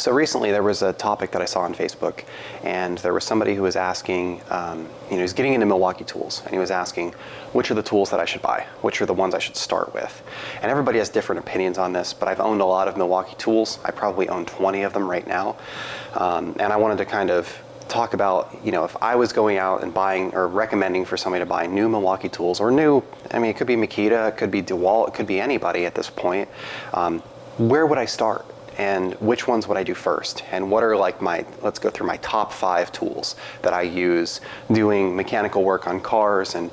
So recently there was a topic that I saw on Facebook, and there was somebody who was asking, he's getting into Milwaukee tools, and he was asking, which are the tools that I should buy? Which are the ones I should start with? And everybody has different opinions on this, but I've owned a lot of Milwaukee tools. I probably own 20 of them right now. And I wanted to kind of talk about, if I was going out and buying or recommending for somebody to buy new Milwaukee tools, or new, it could be Makita, it could be DeWalt, it could be anybody at this point, where would I start? And which ones would I do first? And what are let's go through my top 5 tools that I use doing mechanical work on cars and,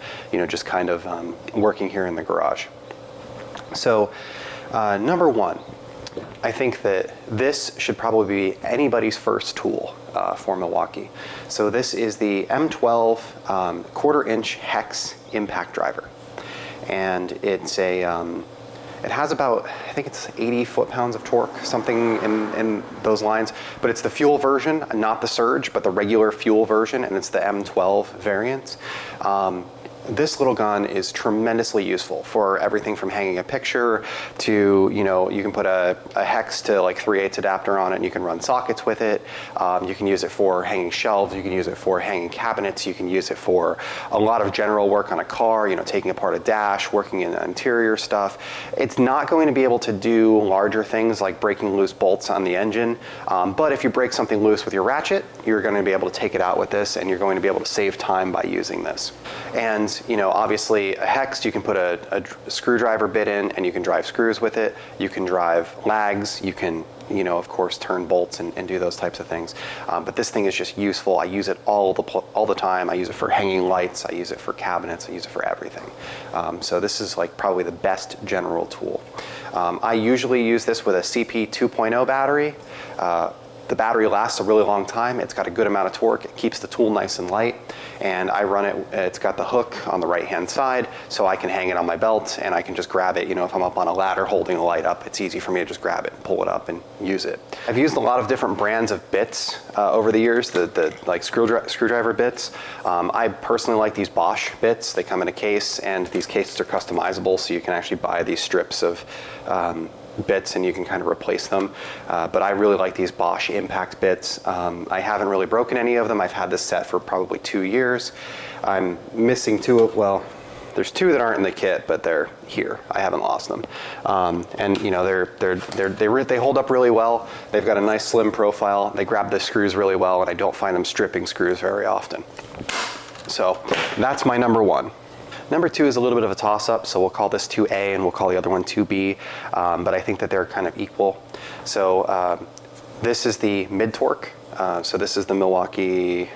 just kind of working here in the garage. So number 1, I think that this should probably be anybody's first tool for Milwaukee. So this is the M12 1/4-inch hex impact driver. And it's it has about, I think it's 80 foot-pounds of torque, something in those lines. But it's the fuel version, not the Surge, but the regular fuel version, and it's the M12 variant. This little gun is tremendously useful for everything from hanging a picture to, you can put a hex to 3/8 adapter on it and you can run sockets with it. You can use it for hanging shelves, you can use it for hanging cabinets, you can use it for a lot of general work on a car, taking apart a dash, working in interior stuff. It's not going to be able to do larger things like breaking loose bolts on the engine, but if you break something loose with your ratchet, you're going to be able to take it out with this, and you're going to be able to save time by using this. And obviously a hex, you can put a screwdriver bit in and you can drive screws with it. You can drive lags. You can, of course, turn bolts and do those types of things. But this thing is just useful. I use it all the time. I use it for hanging lights. I use it for cabinets. I use it for everything. So this is probably the best general tool. I usually use this with a CP 2.0 battery. The battery lasts a really long time. It's got a good amount of torque. It keeps the tool nice and light. And I run it, it's got the hook on the right-hand side, so I can hang it on my belt and I can just grab it. If I'm up on a ladder holding a light up, it's easy for me to just grab it, pull it up, and use it. I've used a lot of different brands of bits over the years, the screwdriver bits. I personally like these Bosch bits. They come in a case, and these cases are customizable, so you can actually buy these strips of bits and you can kind of replace them. But I really like these Bosch Impact bits. I haven't really broken any of them. I've had this set for probably 2 years. I'm missing 2 of, well, there's 2 that aren't in the kit, but they're here. I haven't lost them. And they hold up really well. They've got a nice slim profile. They grab the screws really well, and I don't find them stripping screws very often. So that's my number 1. Number 2 is a little bit of a toss-up, so we'll call this 2A and we'll call the other one 2B, but I think that they're kind of equal. So this is the Mid Torque. So this is the Milwaukee,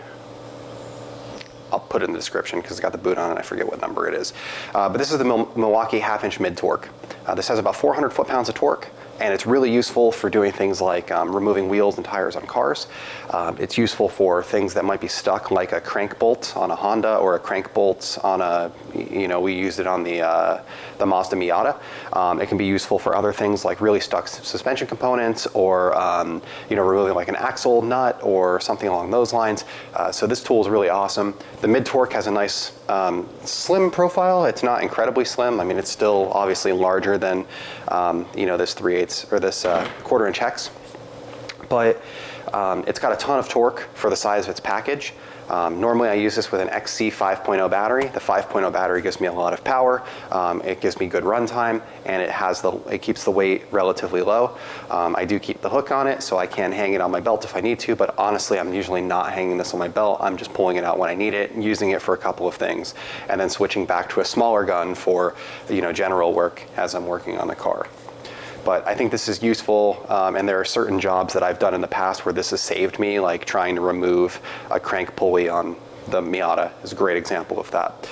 I'll put it in the description because it's got the boot on it, I forget what number it is. But this is the Milwaukee 1/2-inch Mid Torque. This has about 400 foot-pounds of torque, and it's really useful for doing things like removing wheels and tires on cars. It's useful for things that might be stuck, like a crank bolt on a Honda or a crank bolt on a, we used it on the Mazda Miata. It can be useful for other things like really stuck suspension components, or removing like an axle nut or something along those lines. So this tool is really awesome. The Mid Torque has a nice slim profile. It's not incredibly slim. It's still obviously larger than this 3/8 or this 1/4-inch hex, but it's got a ton of torque for the size of its package. Normally I use this with an XC 5.0 battery. The 5.0 battery gives me a lot of power. It gives me good runtime, and it keeps the weight relatively low. I do keep the hook on it, so I can hang it on my belt if I need to, but honestly I'm usually not hanging this on my belt. I'm just pulling it out when I need it, using it for a couple of things, and then switching back to a smaller gun for general work as I'm working on the car. But I think this is useful, and there are certain jobs that I've done in the past where this has saved me, like trying to remove a crank pulley on the Miata is a great example of that.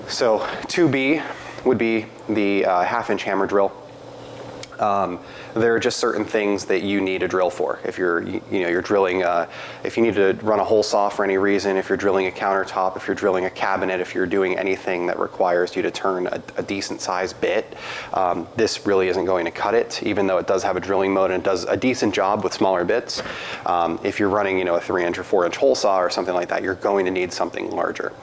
So 2B would be the 1/2-inch hammer drill. There are just certain things that you need a drill for. If you're drilling, if you need to run a hole saw for any reason, if you're drilling a countertop, if you're drilling a cabinet, if you're doing anything that requires you to turn a decent sized bit, this really isn't going to cut it, even though it does have a drilling mode and it does a decent job with smaller bits. If you're running, a 3-inch or 4-inch hole saw or something like that, you're going to need something larger.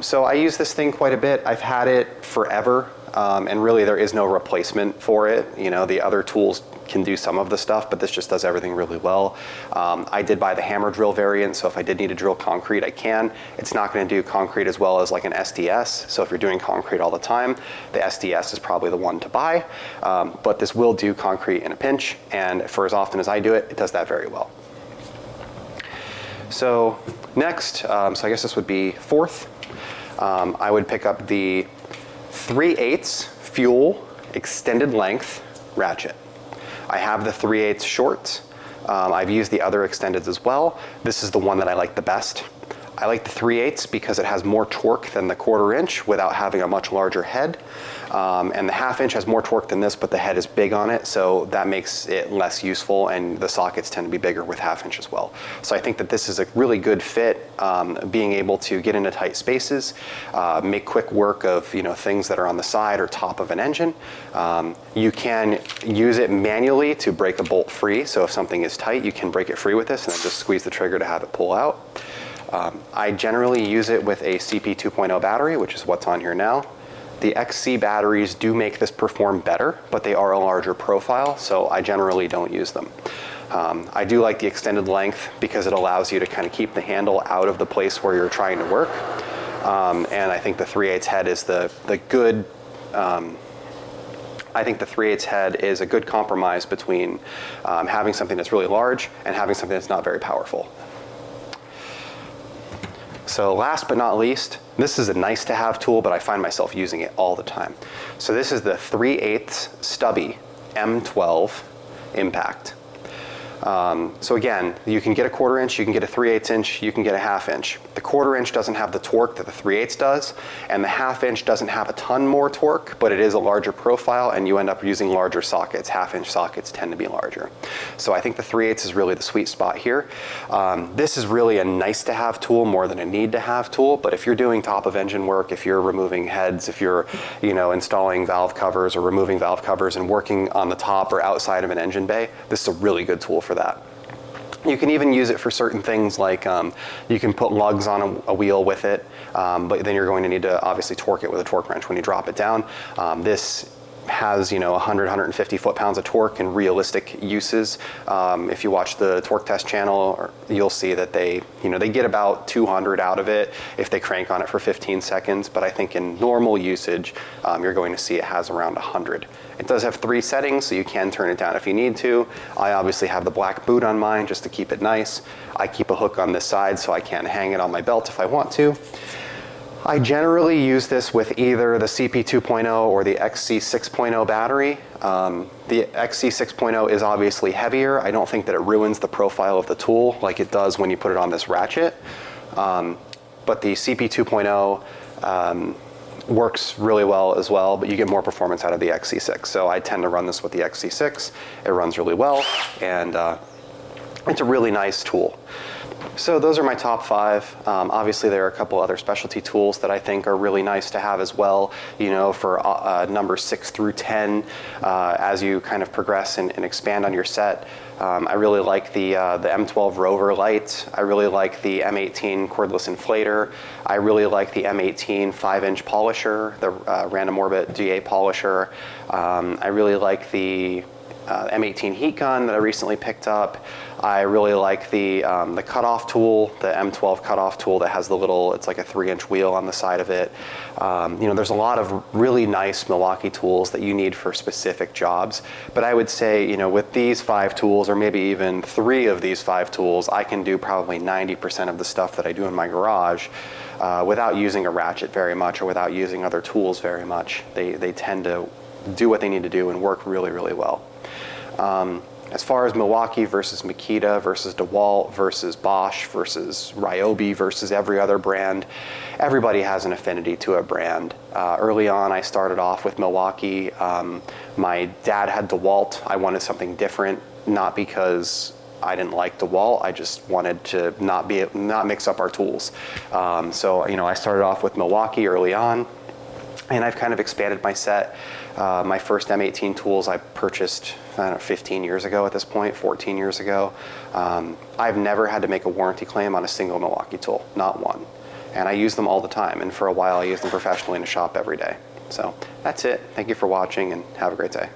So I use this thing quite a bit. I've had it forever. and really there is no replacement for it. You know, the other tools can do some of the stuff, but this just does everything really well. I did buy the hammer drill variant, so if I did need to drill concrete, I can. It's not going to do concrete as well as like an SDS, so if you're doing concrete all the time, the SDS is probably the one to buy, but this will do concrete in a pinch, and for as often as I do it, it does that very well. So next, so I guess this would be fourth, I would pick up the 3/8 fuel extended length ratchet. I have the 3/8 short. I've used the other extendeds as well. This is the one that I like the best. I like the 3/8 because it has more torque than the 1/4 inch without having a much larger head. And the 1/2 inch has more torque than this, but the head is big on it, so that makes it less useful, and the sockets tend to be bigger with 1/2 inch as well. So I think that this is a really good fit, being able to get into tight spaces, make quick work of things that are on the side or top of an engine. You can use it manually to break a bolt free, so if something is tight, you can break it free with this and then just squeeze the trigger to have it pull out. I generally use it with a CP 2.0 battery, which is what's on here now. The XC batteries do make this perform better, but they are a larger profile, so I generally don't use them. I do like the extended length because it allows you to kind of keep the handle out of the place where you're trying to work. And I think the 3/8 head is the good, I think the 3/8 head is a good compromise between having something that's really large and having something that's not very powerful. So last but not least, this is a nice to have tool, but I find myself using it all the time. So this is the 3/8 stubby M12 Impact. So again, you can get a 1/4 inch, you can get a 3/8 inch, you can get a 1/2 inch. The 1/4 inch doesn't have the torque that the 3/8 does, and the 1/2 inch doesn't have a ton more torque, but it is a larger profile, and you end up using larger sockets. 1/2 inch sockets tend to be larger. So I think the 3/8 is really the sweet spot here. This is really a nice to have tool more than a need to have tool, but if you're doing top of engine work, if you're removing heads, if you're installing valve covers or removing valve covers and working on the top or outside of an engine bay, this is a really good tool for that. You can even use it for certain things like you can put lugs on a wheel with it, but then you're going to need to obviously torque it with a torque wrench when you drop it down. This has 100, 150 foot-pounds of torque in realistic uses. If you watch the torque test channel, you'll see that they get about 200 out of it if they crank on it for 15 seconds, but I think in normal usage, you're going to see it has around 100. It does have 3 settings, so you can turn it down if you need to. I obviously have the black boot on mine just to keep it nice. I keep a hook on this side so I can hang it on my belt if I want to. I generally use this with either the CP 2.0 or the XC 6.0 battery. The XC 6.0 is obviously heavier. I don't think that it ruins the profile of the tool like it does when you put it on this ratchet. But the CP 2.0 works really well as well, but you get more performance out of the XC6. So I tend to run this with the XC6. It runs really well, and it's a really nice tool. So those are my top 5. Obviously there are a couple other specialty tools that I think are really nice to have as well, for numbers 6 through 10 as you kind of progress and expand on your set. I really like the M12 Rover light. I really like the M18 cordless inflator. I really like the M18 5-inch polisher, the random orbit GA polisher. I really like the M18 heat gun that I recently picked up. I really like the cutoff tool, the M12 cutoff tool that has the little, it's like a 3-inch wheel on the side of it. There's a lot of really nice Milwaukee tools that you need for specific jobs. But I would say, with these 5 tools, or maybe even 3 of these 5 tools, I can do probably 90% of the stuff that I do in my garage without using a ratchet very much or without using other tools very much. They tend to do what they need to do and work really, really well. As far as Milwaukee versus Makita versus DeWalt versus Bosch versus Ryobi versus every other brand, everybody has an affinity to a brand. Early on, I started off with Milwaukee. My dad had DeWalt. I wanted something different, not because I didn't like DeWalt. I just wanted to not mix up our tools. So I started off with Milwaukee early on, and I've kind of expanded my set. My first M18 tools I purchased 15 years ago at this point, 14 years ago. I've never had to make a warranty claim on a single Milwaukee tool, not one. And I use them all the time, and for a while I used them professionally in a shop every day. So that's it. Thank you for watching and have a great day.